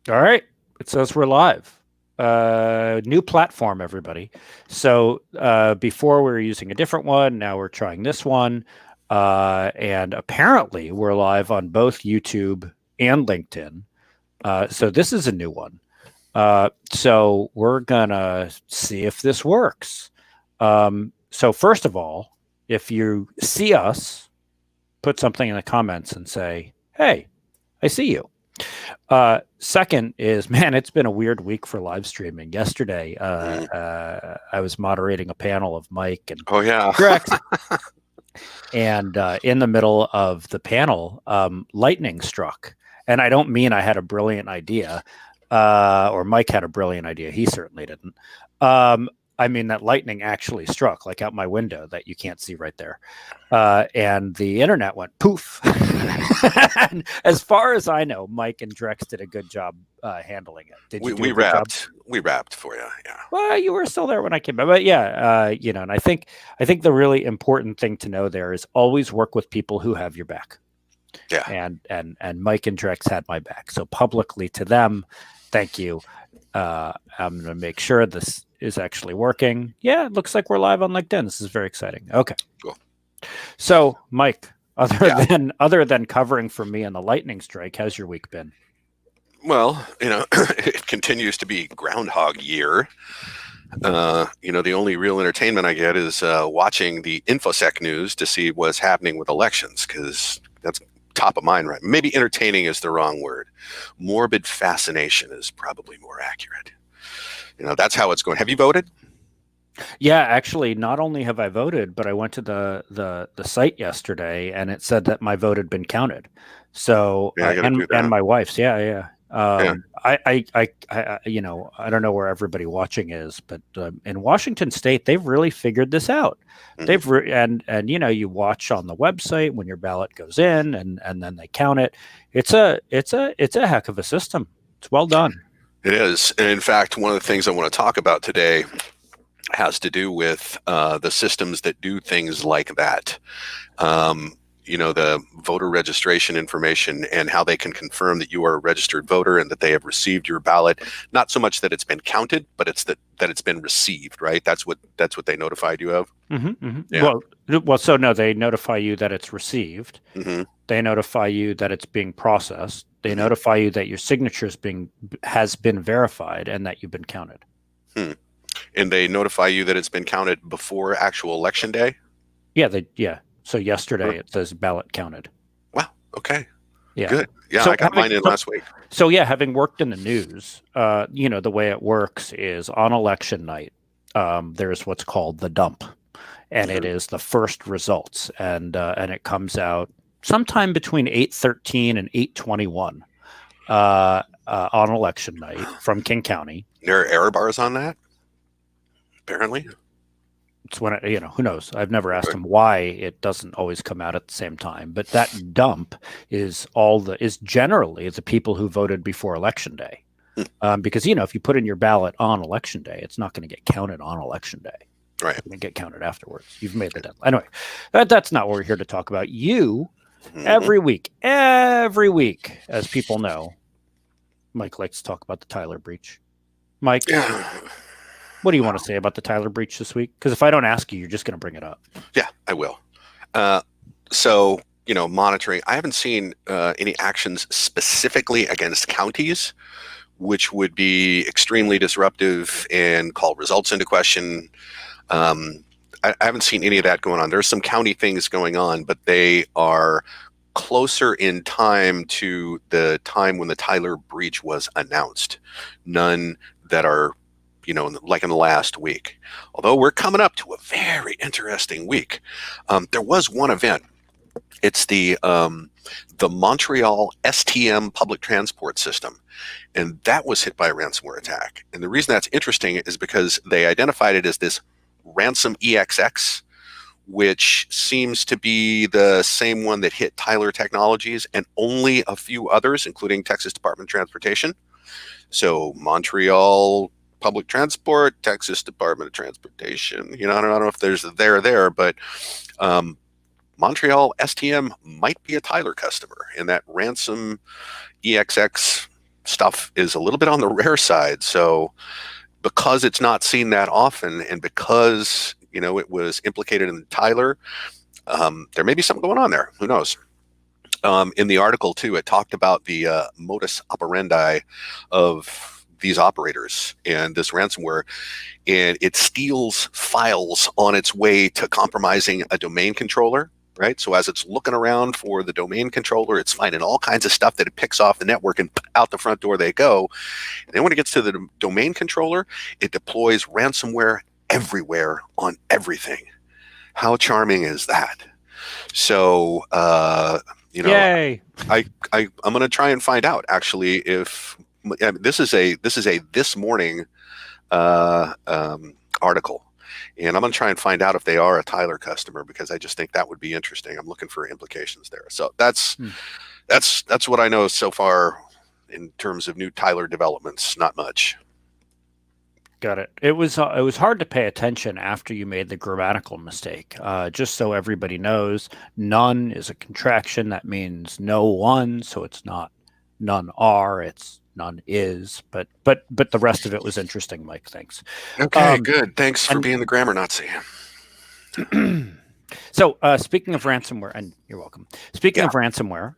All right. It says we're live. New platform, everybody. So before we were using a different one. Now we're trying this one. And apparently we're live on both YouTube and LinkedIn. So this is a new one. So we're going to see if this works. So first of all, if you see us, put something in the comments and say, hey, I see you. Second is, man, it's been a weird week for live streaming. Yesterday, I was moderating a panel of Mike and Rex, and in the middle of the panel, lightning struck. And I don't mean I had a brilliant idea, or Mike had a brilliant idea. He certainly didn't. I mean that lightning actually struck, like out my window that you can't see right there. And the internet went poof. And as far as I know, Mike and Drex did a good job handling it. Did you? We wrapped for you. Yeah. Well, you were still there when I came back, but yeah, and I think the really important thing to know there is always work with people who have your back. Yeah. And Mike and Drex had my back. So publicly to them, thank you. I'm going to make sure this is actually working. Yeah, it looks like we're live on LinkedIn. This is very exciting. Okay. Cool. So, Mike, other than covering for me on the lightning strike, how's your week been? Well, it continues to be Groundhog Year. The only real entertainment I get is watching the InfoSec news to see what's happening with elections, because that's top of mind, right? Maybe entertaining is the wrong word. Morbid fascination is probably more accurate. That's how it's going. Have you voted? Yeah, actually, not only have I voted, but I went to the site yesterday and it said that my vote had been counted. So and my wife's, yeah. I don't know where everybody watching is, but in Washington State, they've really figured this out. Mm-hmm. You watch on the website when your ballot goes in, and then they count it. It's a heck of a system. It's well done. It is, and in fact, one of the things I want to talk about today has to do with the systems that do things like that. The voter registration information and how they can confirm that you are a registered voter and that they have received your ballot. Not so much that it's been counted, but it's that it's been received, right? That's what they notified you of. Mm-hmm, mm-hmm. Yeah. Well, so no, they notify you that it's received. Mm-hmm. They notify you that it's being processed. They mm-hmm. notify you that your signature has been verified and that you've been counted. And they notify you that it's been counted before actual election day? Yeah. So yesterday it says ballot counted. Wow. Okay. Yeah. Good. Yeah, so I got mine in last week. So yeah, having worked in the news, the way it works is on election night, there's what's called the dump, and mm-hmm. it is the first results, and it comes out sometime between 8:13 and 8:21 on election night from King County. There are error bars on that, apparently. It's when who knows? I've never asked him why it doesn't always come out at the same time. But that dump is generally the people who voted before election day, because if you put in your ballot on election day, it's not going to get counted on election day. Right, it's going to get counted afterwards. You've made the deadline. Anyway, that's not what we're here to talk about. Mm-hmm. every week, as people know, Mike likes to talk about the Tyler breach. Mike. What do you want to say about the Tyler breach this week? Because if I don't ask you, you're just going to bring it up. Yeah, I will. So, monitoring. I haven't seen any actions specifically against counties, which would be extremely disruptive and call results into question. I haven't seen any of that going on. There's some county things going on, but they are closer in time to the time when the Tyler breach was announced. None that are like in the last week. Although we're coming up to a very interesting week. There was one event. It's the Montreal STM public transport system. And that was hit by a ransomware attack. And the reason that's interesting is because they identified it as this ransom EXX, which seems to be the same one that hit Tyler Technologies and only a few others, including Texas Department of Transportation. So Montreal Public Transport, Texas Department of Transportation. I don't know if there's a there, but Montreal STM might be a Tyler customer, and that ransom EXX stuff is a little bit on the rare side. So because it's not seen that often, and because it was implicated in Tyler, there may be something going on there. Who knows? In the article too, it talked about the modus operandi of these operators and this ransomware, and it steals files on its way to compromising a domain controller. Right. So as it's looking around for the domain controller, it's finding all kinds of stuff that it picks off the network, and out the front door they go. And then when it gets to the domain controller, it deploys ransomware everywhere on everything. How charming is that? So, Yay! I'm going to try and find out actually if this is a this morning article. And I'm going to try and find out if they are a Tyler customer, because I just think that would be interesting. I'm looking for implications there. So that's what I know so far in terms of new Tyler developments. Not much. Got it. It was hard to pay attention after you made the grammatical mistake. Just so everybody knows, none is a contraction. That means no one. So it's not none are. It's none is. But the rest of it was interesting, Mike. Thanks. Okay, good. Thanks for being the grammar Nazi. So speaking of ransomware, and you're welcome. Speaking of ransomware,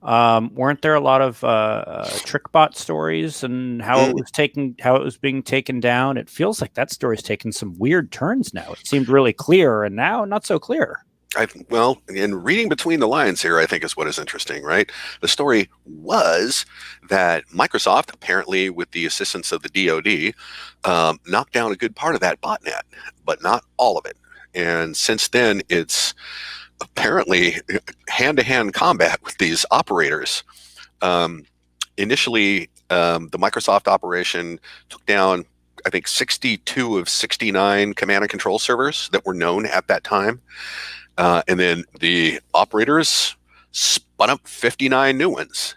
weren't there a lot of Trickbot stories and how it was being taken down? It feels like that story's taken some weird turns now. It seemed really clear, and now not so clear. Well, in reading between the lines here, I think is what is interesting, right? The story was that Microsoft, apparently with the assistance of the DoD, knocked down a good part of that botnet, but not all of it. And since then, it's apparently hand-to-hand combat with these operators. Initially, the Microsoft operation took down, I think, 62 of 69 command and control servers that were known at that time. And then the operators spun up 59 new ones,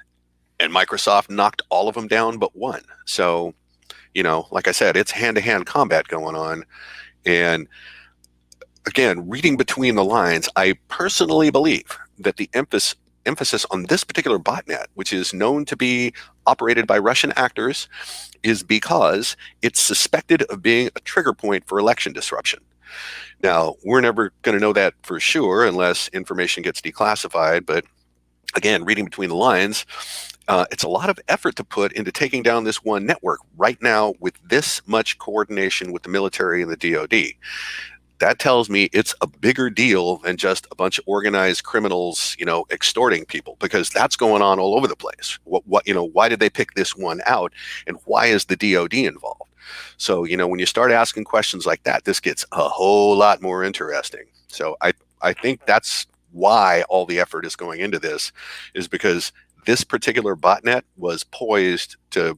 and Microsoft knocked all of them down but one. So, like I said, it's hand-to-hand combat going on. And again, reading between the lines, I personally believe that the emphasis on this particular botnet, which is known to be operated by Russian actors, is because it's suspected of being a trigger point for election disruption. Now, we're never going to know that for sure unless information gets declassified. But again, reading between the lines, it's a lot of effort to put into taking down this one network right now with this much coordination with the military and the DoD. That tells me it's a bigger deal than just a bunch of organized criminals, extorting people, because that's going on all over the place. Why did they pick this one out, and why is the DoD involved? So, when you start asking questions like that, this gets a whole lot more interesting. So I think that's why all the effort is going into this, is because this particular botnet was poised to,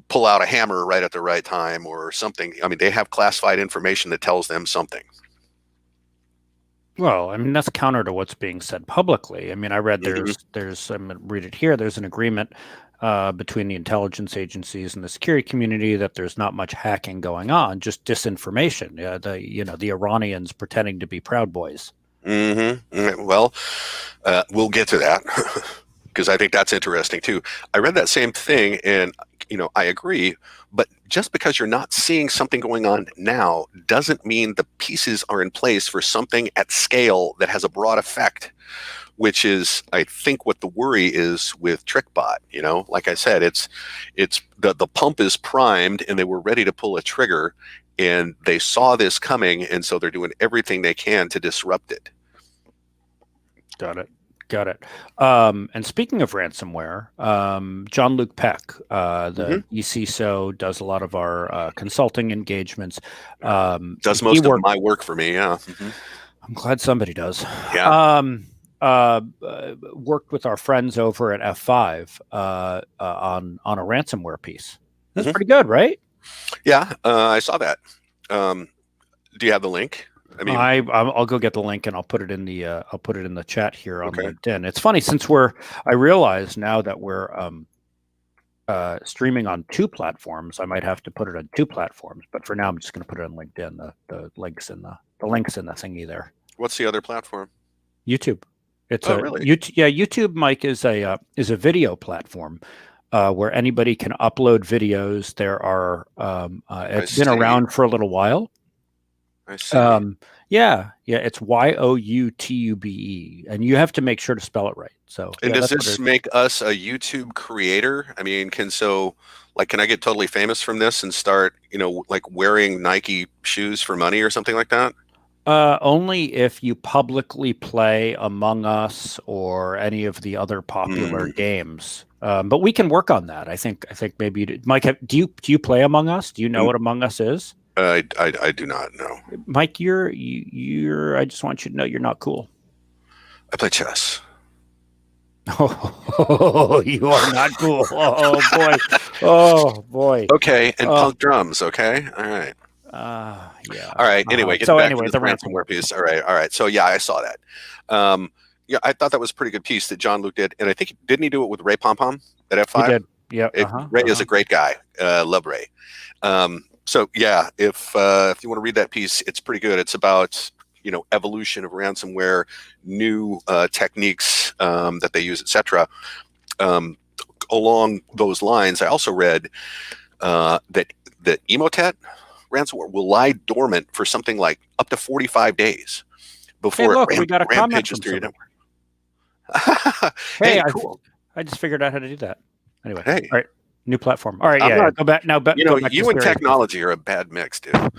pull out a hammer right at the right time or something. I mean, they have classified information that tells them something. Well, I mean, that's counter to what's being said publicly. I mean, I read there's I'm going to read it here. There's an agreement between the intelligence agencies and the security community that there's not much hacking going on, just disinformation. The Iranians pretending to be Proud Boys. Well, we'll get to that because I think that's interesting too. I read that same thing, and I agree. But just because you're not seeing something going on now doesn't mean the pieces are in place for something at scale that has a broad effect, which is, I think, what the worry is with Trickbot. Like I said, it's the pump is primed and they were ready to pull a trigger, and they saw this coming, and so they're doing everything they can to disrupt it. Got it. And speaking of ransomware, Jean-Luc Peck, the eCISO, does a lot of our consulting engagements. Does most of my work for me, yeah. I'm glad somebody does. Yeah. Worked with our friends over at F5 on a ransomware piece. That's pretty good, right? Yeah, I saw that. Do you have the link? I mean, I'll go get the link and I'll put it in the chat here on LinkedIn. It's funny, since I realize now that we're streaming on two platforms, I might have to put it on two platforms. But for now, I'm just going to put it on LinkedIn. The links in the thingy there. What's the other platform? YouTube. It's really? YouTube, Mike, is a video platform. where anybody can upload videos. There are it's been around for a little while. I see. Yeah, it's Youtube, and you have to make sure to spell it right. So, and yeah, does that's this make us a YouTube creator? I mean, can I get totally famous from this and start, like wearing Nike shoes for money or something like that? Only if you publicly play Among Us or any of the other popular games. But we can work on that. I think maybe Mike, do you play Among Us? Do you know what Among Us is? I do not know. Mike, you're. I just want you to know you're not cool. I play chess. Oh, you are not cool. Oh boy. Oh boy. Okay, and punk drums. Okay, all right. Yeah. All right. Anyway, so back anyway, to the ransomware piece. All right. So yeah, I saw that. Yeah, I thought that was a pretty good piece that John Luke did, and I think didn't he do it with Ray Pompom at F5? He did. Yeah. Ray is a great guy. Love Ray. So yeah, if you want to read that piece, it's pretty good. It's about evolution of ransomware, new techniques that they use, etc. Along those lines, I also read that Emotet ransomware will lie dormant for something like up to 45 days before we got a comment from through your network. Hey, cool. I just figured out how to do that. Anyway, hey, all right, new platform. All right, go back now. You and technology are a bad mix, dude. All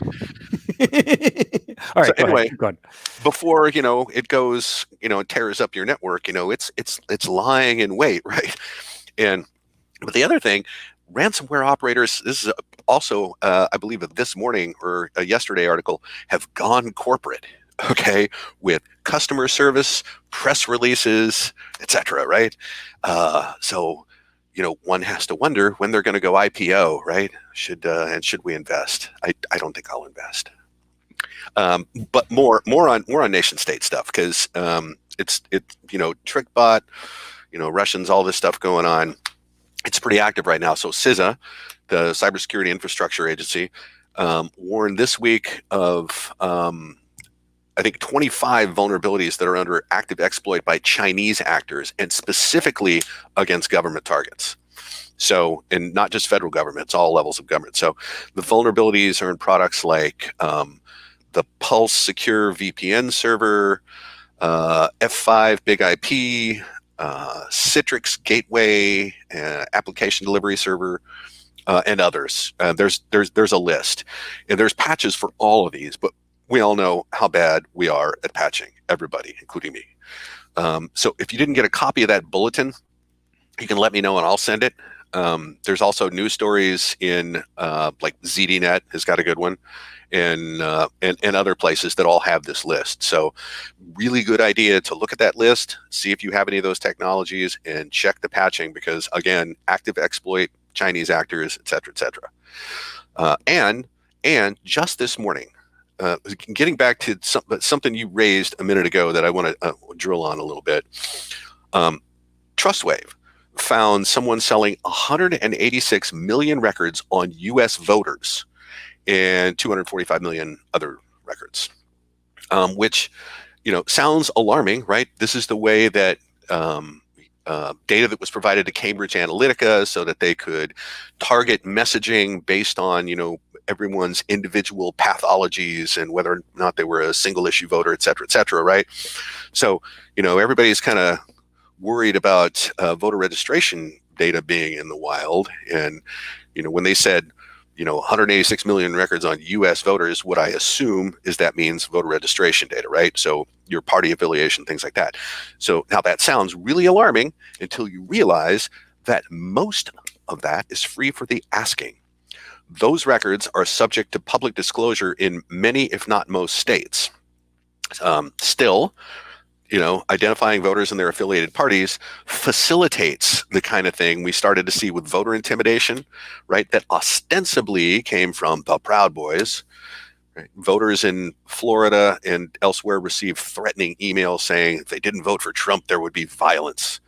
right. So anyway, go before it goes, and tears up your network, it's lying in wait, right? But the other thing, ransomware operators, this is also, I believe, this morning or a yesterday article, have gone corporate, okay, with customer service, press releases, etc. Right? So, one has to wonder when they're going to go IPO, right? Should we invest? I don't think I'll invest. But more on nation state stuff, because it's Trickbot, Russians, all this stuff going on. It's pretty active right now. So CISA, the Cybersecurity Infrastructure Agency, warned this week of I think 25 vulnerabilities that are under active exploit by Chinese actors, and specifically against government targets. So, and not just federal governments, all levels of government. So the vulnerabilities are in products like the Pulse Secure VPN server, F5 Big IP, Citrix Gateway, application delivery server, and others. There's a list, and there's patches for all of these, but we all know how bad we are at patching, everybody, including me. So if you didn't get a copy of that bulletin, you can let me know and I'll send it. There's also news stories in like ZDNet has got a good one, and other places that all have this list. So really good idea to look at that list, see if you have any of those technologies, and check the patching, because again, active exploit, Chinese actors, et cetera. And just this morning, getting back to something you raised a minute ago that I want to drill on a little bit. Trustwave found someone selling 186 million records on U.S. voters and 245 million other records, which sounds alarming, right? This is the way that data that was provided to Cambridge Analytica so that they could target messaging based on everyone's individual pathologies and whether or not they were a single issue voter, et cetera, right? So, everybody's kind of worried about voter registration data being in the wild. And, when they said, 186 million records on US voters, what I assume is that means voter registration data, right? So your party affiliation, things like that. So now that sounds really alarming until you realize that most of that is free for the asking. Those records are subject to public disclosure in many, if not most, states. Still, identifying voters and their affiliated parties facilitates the kind of thing we started to see with voter intimidation, right? That ostensibly came from the Proud Boys. Right? Voters in Florida and elsewhere received threatening emails saying if they didn't vote for Trump, there would be violence.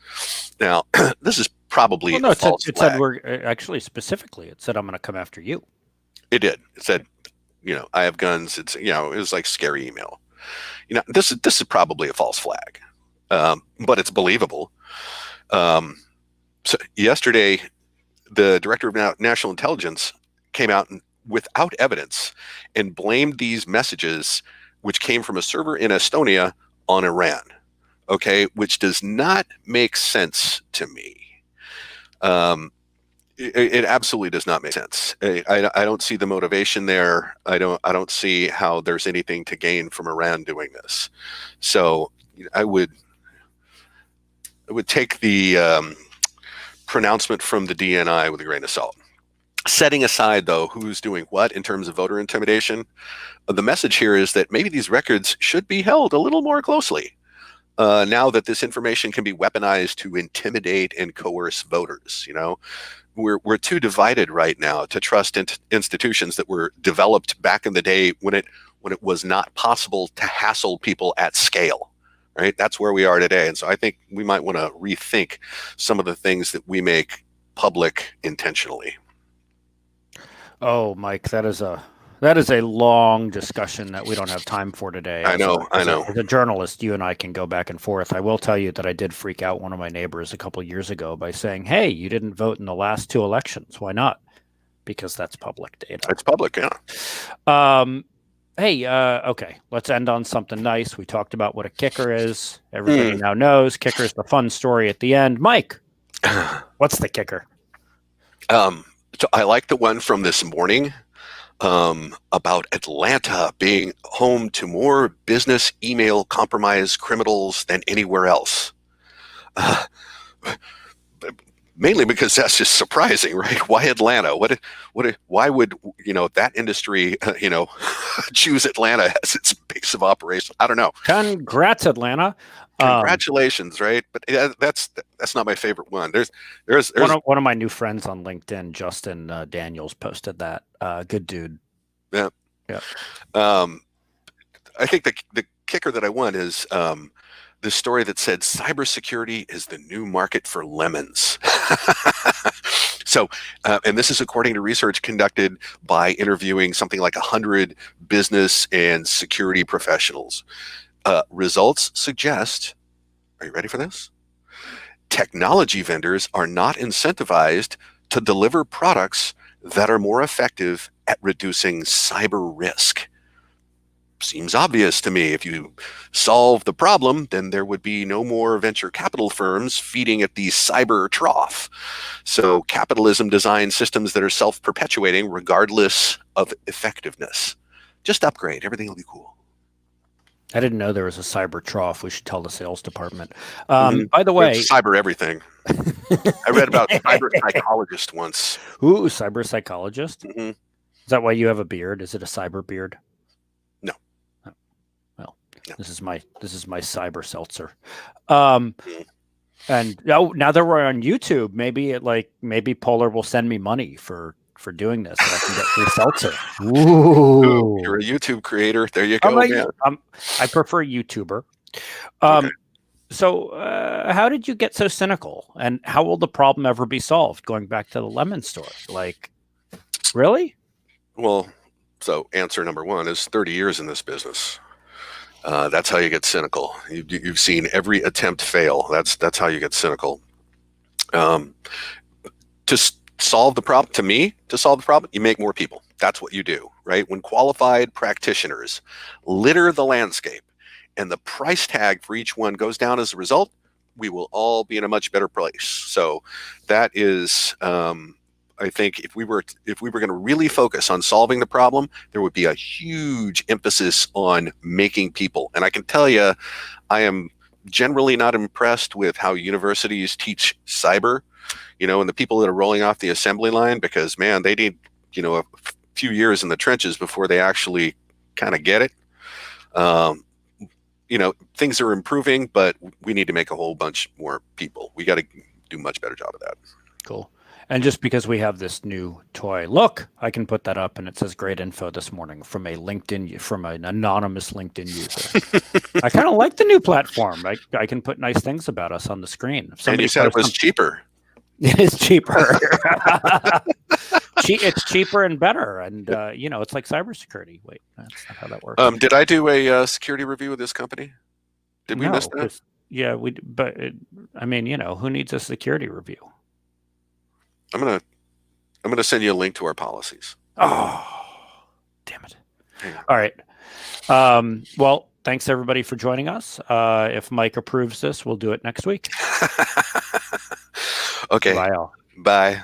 Now, this is probably a false flag. It said we're actually specifically. It said I'm going to come after you. It did. It said, I have guns. It's it was like scary email. This is probably a false flag, but it's believable. So yesterday, the director of national intelligence came out without evidence and blamed these messages, which came from a server in Estonia, on Iran. Okay, which does not make sense to me. It absolutely does not make sense. I don't see the motivation there. I don't see how there's anything to gain from Iran doing this. So I would take the pronouncement from the DNI with a grain of salt. Setting aside, though, who's doing what in terms of voter intimidation, the message here is that maybe these records should be held a little more closely. Now that this information can be weaponized to intimidate and coerce voters, we're too divided right now to trust institutions that were developed back in the day when it was not possible to hassle people at scale. Right, that's where we are today, and so I think we might want to rethink some of the things that we make public intentionally. Oh, Mike, that is a long discussion that we don't have time for today. I know. As a journalist, you and I can go back and forth. I will tell you that I did freak out one of my neighbors a couple of years ago by saying, "Hey, you didn't vote in the last 2 elections. Why not?" Because that's public data. It's public, yeah. Hey, okay, let's end on something nice. We talked about what a kicker is. Everybody now knows kicker's the fun story at the end. Mike, what's the kicker? So I like the one from this morning about Atlanta being home to more business email compromise criminals than anywhere else. Mainly because that's just surprising, right? Why Atlanta? Why would that industry choose Atlanta as its base of operation? I don't know. Congrats, Atlanta. Congratulations, right? But that's not my favorite one. There's one of my new friends on LinkedIn, Justin Daniels, posted that. Good dude. Yeah. I think the kicker that I want is the story that said cybersecurity is the new market for lemons. So, and this is according to research conducted by interviewing something like 100 business and security professionals. Results suggest, are you ready for this? Technology vendors are not incentivized to deliver products that are more effective at reducing cyber risk. Seems obvious to me. If you solve the problem, then there would be no more venture capital firms feeding at the cyber trough. So capitalism designs systems that are self-perpetuating regardless of effectiveness. Just upgrade. Everything will be cool. I didn't know there was a cyber trough. We should tell the sales department. By the way, cyber everything. I read about cyber psychologist once. Ooh, cyber psychologist? Mm-hmm. Is that why you have a beard? Is it a cyber beard? No. Oh, well, no. This is my cyber seltzer. And now that we're on YouTube, maybe Polar will send me money for doing this, so I can get free seltzer. Ooh. You're a YouTube creator. There you go. I prefer YouTuber. Okay. So how did you get so cynical, and how will the problem ever be solved? Going back to the lemon store, really? Well, so answer number one is 30 years in this business. That's how you get cynical. You've seen every attempt fail. That's how you get cynical. To solve the problem, you make more people. That's what you do, right? When qualified practitioners litter the landscape and the price tag for each one goes down as a result, we will all be in a much better place. So that is, I think if we were going to really focus on solving the problem, there would be a huge emphasis on making people. And I can tell you, I am generally not impressed with how universities teach cyber, and the people that are rolling off the assembly line, because man, they need, a few years in the trenches before they actually kind of get it. Things are improving, but we need to make a whole bunch more people. We got to do a much better job of that. Cool. And just because we have this new toy, look, I can put that up, and it says great info this morning from an anonymous LinkedIn user. I kind of like the new platform. I can put nice things about us on the screen. And you said it was cheaper. It is cheaper. It's cheaper and better, and it's like cybersecurity. Wait, that's not how that works. Did I do a security review of this company? Did we miss that? Yeah, who needs a security review? I'm gonna I'm going to send you a link to our policies. Oh, damn it. Yeah. All right. Well, thanks everybody for joining us. If Mike approves this, we'll do it next week. Okay. Bye all. Bye.